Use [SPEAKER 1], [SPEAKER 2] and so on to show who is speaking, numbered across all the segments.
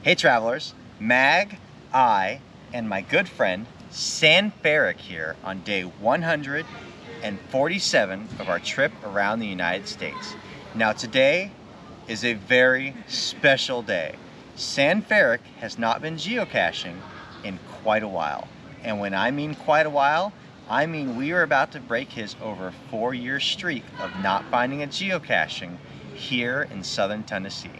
[SPEAKER 1] Hey travelers, Mag, I, and my good friend Sanferic here on day 147 of our trip around the United States. Now today is a very special day. Sanferic has not been geocaching in quite a while. And when I mean quite a while, I mean we are about to break his over 4-year streak of not finding a geocaching here in southern Tennessee.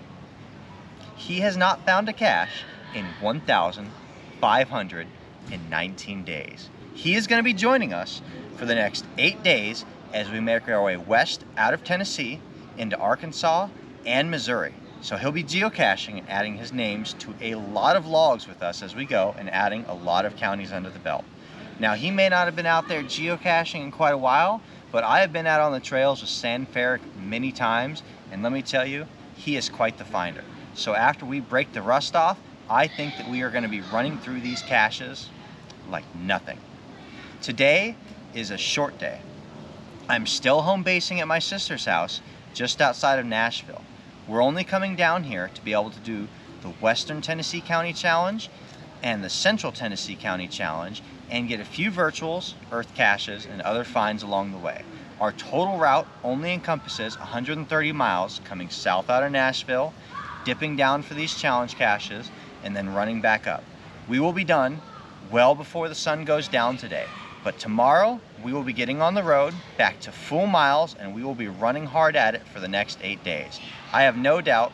[SPEAKER 1] He has not found a cache in 1,519 days. He is going to be joining us for the next 8 days as we make our way west out of Tennessee into Arkansas and Missouri. So he'll be geocaching and adding his names to a lot of logs with us as we go and adding a lot of counties under the belt. Now he may not have been out there geocaching in quite a while, but I have been out on the trails with Sanferic many times, and let me tell you, he is quite the finder. So after we break the rust off, I think that we are going to be running through these caches like nothing. Today is a short day. I'm still home basing at my sister's house just outside of Nashville. We're only coming down here to be able to do the Western Tennessee County Challenge and the Central Tennessee County Challenge and get a few virtuals, earth caches, and other finds along the way. Our total route only encompasses 130 miles coming south out of Nashville, dipping down for these challenge caches, and then running back up. We will be done well before the sun goes down today, but tomorrow we will be getting on the road back to full miles and we will be running hard at it for the next 8 days. I have no doubt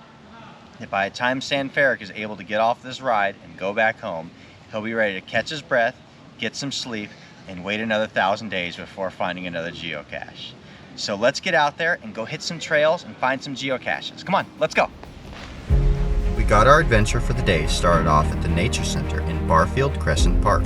[SPEAKER 1] that by the time Sanferic is able to get off this ride and go back home, he'll be ready to catch his breath, get some sleep, and wait another 1,000 days before finding another geocache. So let's get out there and go hit some trails and find some geocaches. Come on, let's go.
[SPEAKER 2] We got our adventure for the day started off at the Nature Center in Barfield Crescent Park.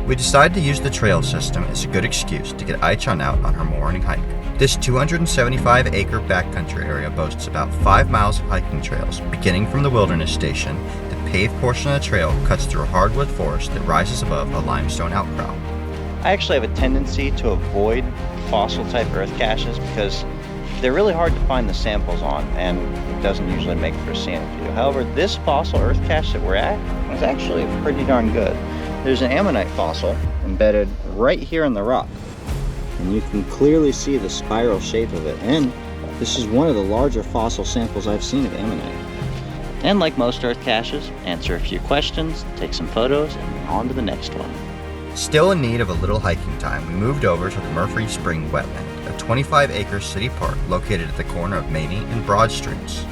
[SPEAKER 2] We decided to use the trail system as a good excuse to get Aichon out on her morning hike. This 275-acre backcountry area boasts about 5 miles of hiking trails. Beginning from the wilderness station, the paved portion of the trail cuts through a hardwood forest that rises above a limestone outcrop.
[SPEAKER 1] I actually have a tendency to avoid fossil type earth caches because they're really hard to find the samples on and it doesn't usually make for a scenic view. However, this fossil earth cache that we're at is actually pretty darn good. There's an ammonite fossil embedded right here in the rock, and you can clearly see the spiral shape of it, and this is one of the larger fossil samples I've seen of ammonite. And like most earth caches, answer a few questions, take some photos, and on to the next one.
[SPEAKER 2] Still in need of a little hiking time, we moved over to the Murphy Spring Wetland, a 25-acre city park located at the corner of Maney and Broad Streets.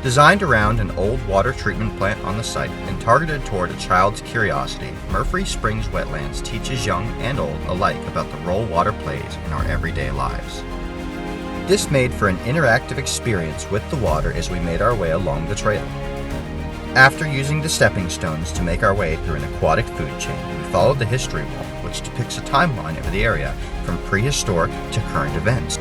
[SPEAKER 2] Designed around an old water treatment plant on the site and targeted toward a child's curiosity, Murphy Springs Wetlands teaches young and old alike about the role water plays in our everyday lives. This made for an interactive experience with the water as we made our way along the trail. After using the stepping stones to make our way through an aquatic food chain, we followed the history wall, which depicts a timeline of the area from prehistoric to current events.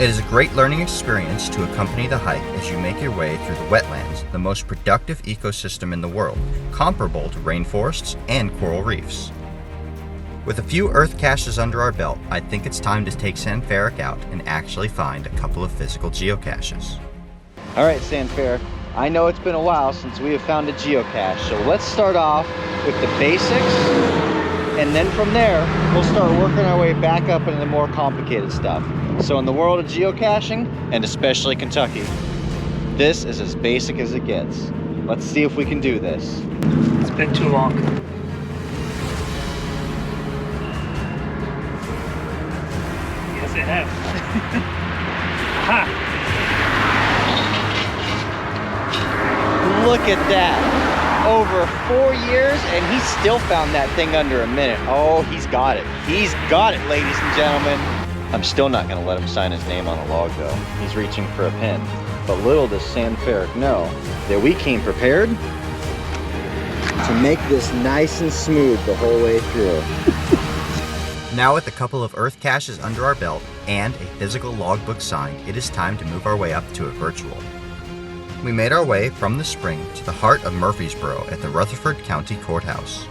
[SPEAKER 2] It is a great learning experience to accompany the hike as you make your way through the wetlands, the most productive ecosystem in the world, comparable to rainforests and coral reefs. With a few earth caches under our belt, I think it's time to take Sanferic out and actually find a couple of physical geocaches.
[SPEAKER 1] All right, Sanferic, I know it's been a while since we have found a geocache, so let's start off with the basics, and then from there, we'll start working our way back up into the more complicated stuff. So in the world of geocaching, and especially Kentucky, this is as basic as it gets. Let's see if we can do this.
[SPEAKER 3] It's been too long. Yes, it has. Ha!
[SPEAKER 1] Look at that. Over 4 years, and he still found that thing under a minute. Oh, he's got it. He's got it, ladies and gentlemen. I'm still not going to let him sign his name on a log, though. He's reaching for a pen. But little does Sanferic know that we came prepared to make this nice and smooth the whole way through.
[SPEAKER 2] Now with a couple of earth caches under our belt and a physical logbook signed, it is time to move our way up to a virtual. We made our way from the spring to the heart of Murfreesboro at the Rutherford County Courthouse.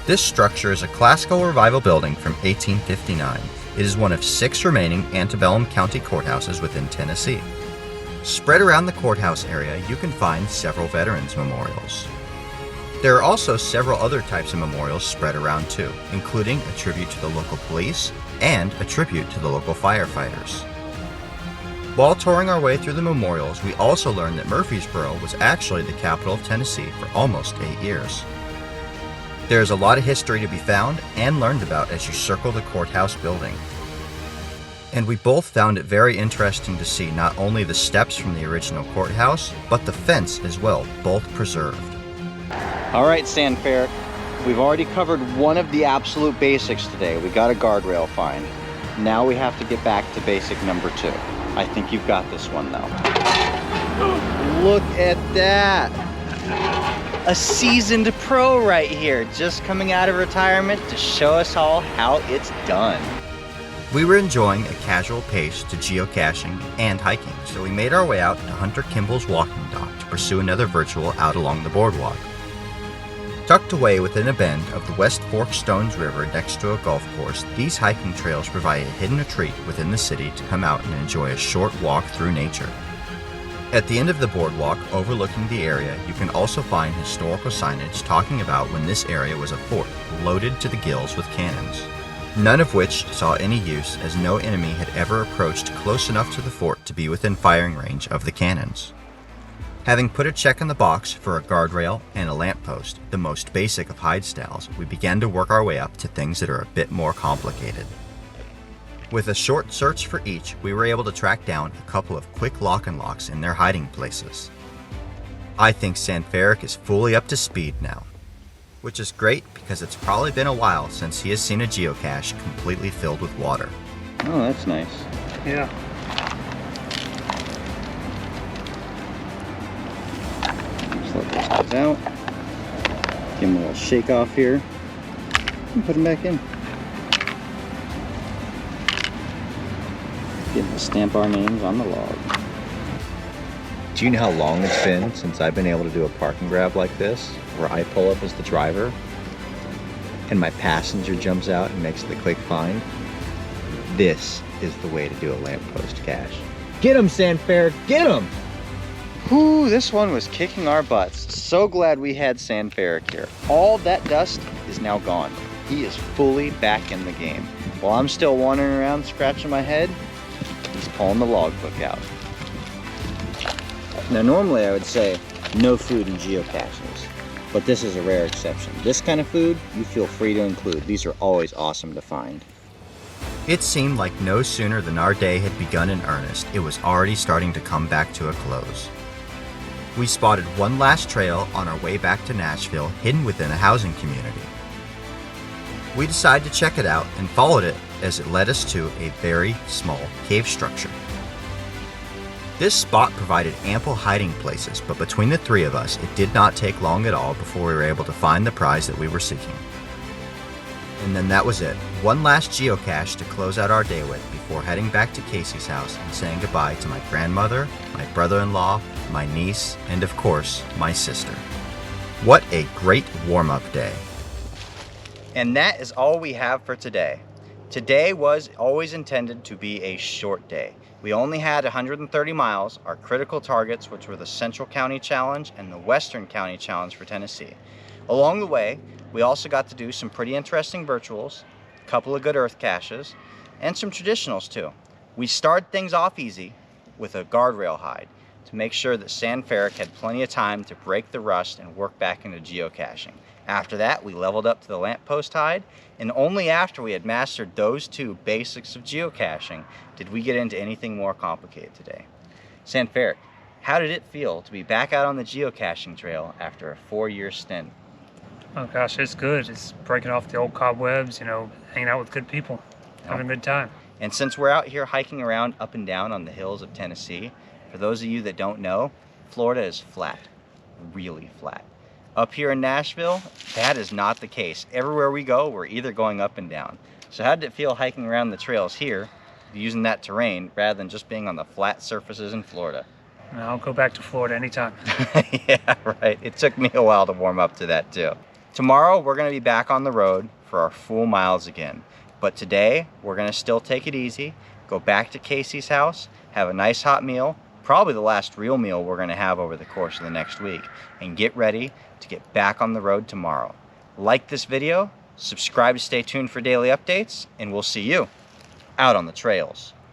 [SPEAKER 2] This structure is a classical revival building from 1859. It is one of 6 remaining antebellum county courthouses within Tennessee. Spread around the courthouse area, you can find several veterans memorials. There are also several other types of memorials spread around too, including a tribute to the local police and a tribute to the local firefighters. While touring our way through the memorials, we also learned that Murfreesboro was actually the capital of Tennessee for almost 8 years. There is a lot of history to be found and learned about as you circle the courthouse building. And we both found it very interesting to see not only the steps from the original courthouse, but the fence as well, both preserved.
[SPEAKER 1] All right, Sanferic, we've already covered one of the absolute basics today. We got a guardrail find. Now we have to get back to basic number 2. I think you've got this one though. Look at that. A seasoned pro right here, just coming out of retirement to show us all how it's done.
[SPEAKER 2] We were enjoying a casual pace to geocaching and hiking, so we made our way out to Hunter Kimball's walking dock to pursue another virtual out along the boardwalk. Tucked away within a bend of the West Fork Stones River next to a golf course, these hiking trails provide a hidden retreat within the city to come out and enjoy a short walk through nature. At the end of the boardwalk overlooking the area, you can also find historical signage talking about when this area was a fort loaded to the gills with cannons, none of which saw any use as no enemy had ever approached close enough to the fort to be within firing range of the cannons. Having put a check in the box for a guardrail and a lamppost, the most basic of hide styles, we began to work our way up to things that are a bit more complicated. With a short search for each, we were able to track down a couple of quick lock and locks in their hiding places. I think Sanferic is fully up to speed now, which is great because it's probably been a while since he has seen a geocache completely filled with water.
[SPEAKER 1] Oh, that's nice.
[SPEAKER 3] Yeah.
[SPEAKER 1] Just let those guys out. Give them a little shake off here. And put them back in. Getting to stamp our names on the log.
[SPEAKER 2] Do you know how long it's been since I've been able to do a park and grab like this, where I pull up as the driver and my passenger jumps out and makes the quick find? This is the way to do a lamppost cache. Get him, Sanferic, get him!
[SPEAKER 1] Whew, this one was kicking our butts. So glad we had Sanferic here. All that dust is now gone. He is fully back in the game. While I'm still wandering around scratching my head, he's pulling the logbook out. Now normally I would say no food in geocaches, but this is a rare exception. This kind of food, you feel free to include. These are always awesome to find.
[SPEAKER 2] It seemed like no sooner than our day had begun in earnest, it was already starting to come back to a close. We spotted one last trail on our way back to Nashville, hidden within a housing community. We decided to check it out and followed it as it led us to a very small cave structure. This spot provided ample hiding places, but between the three of us, it did not take long at all before we were able to find the prize that we were seeking. And then that was it. One last geocache to close out our day with before heading back to Casey's house and saying goodbye to my grandmother, my brother-in-law, my niece, and of course, my sister. What a great warm-up day.
[SPEAKER 1] And that is all we have for today. Today was always intended to be a short day. We only had 130 miles, our critical targets, which were the Central County Challenge and the Western County Challenge for Tennessee. Along the way, we also got to do some pretty interesting virtuals, a couple of good earth caches, and some traditionals too. We started things off easy with a guardrail hide to make sure that Sanferic had plenty of time to break the rust and work back into geocaching. After that, we leveled up to the lamppost hide, and only after we had mastered those two basics of geocaching did we get into anything more complicated today. Sanferic, how did it feel to be back out on the geocaching trail after a 4-year stint?
[SPEAKER 3] Oh gosh, it's good. It's breaking off the old cobwebs, you know, hanging out with good people, having a good time.
[SPEAKER 1] And since we're out here hiking around up and down on the hills of Tennessee, for those of you that don't know, Florida is flat, really flat. Up here in Nashville, that is not the case. Everywhere we go, we're either going up and down. So how did it feel hiking around the trails here, using that terrain, rather than just being on the flat surfaces in Florida?
[SPEAKER 3] And I'll go back to Florida anytime.
[SPEAKER 1] Yeah, right. It took me a while to warm up to that too. Tomorrow, we're gonna be back on the road for our full miles again. But today, we're gonna still take it easy, go back to Casey's house, have a nice hot meal, probably the last real meal we're going to have over the course of the next week, and get ready to get back on the road tomorrow. Like this video, subscribe to stay tuned for daily updates, and we'll see you out on the trails.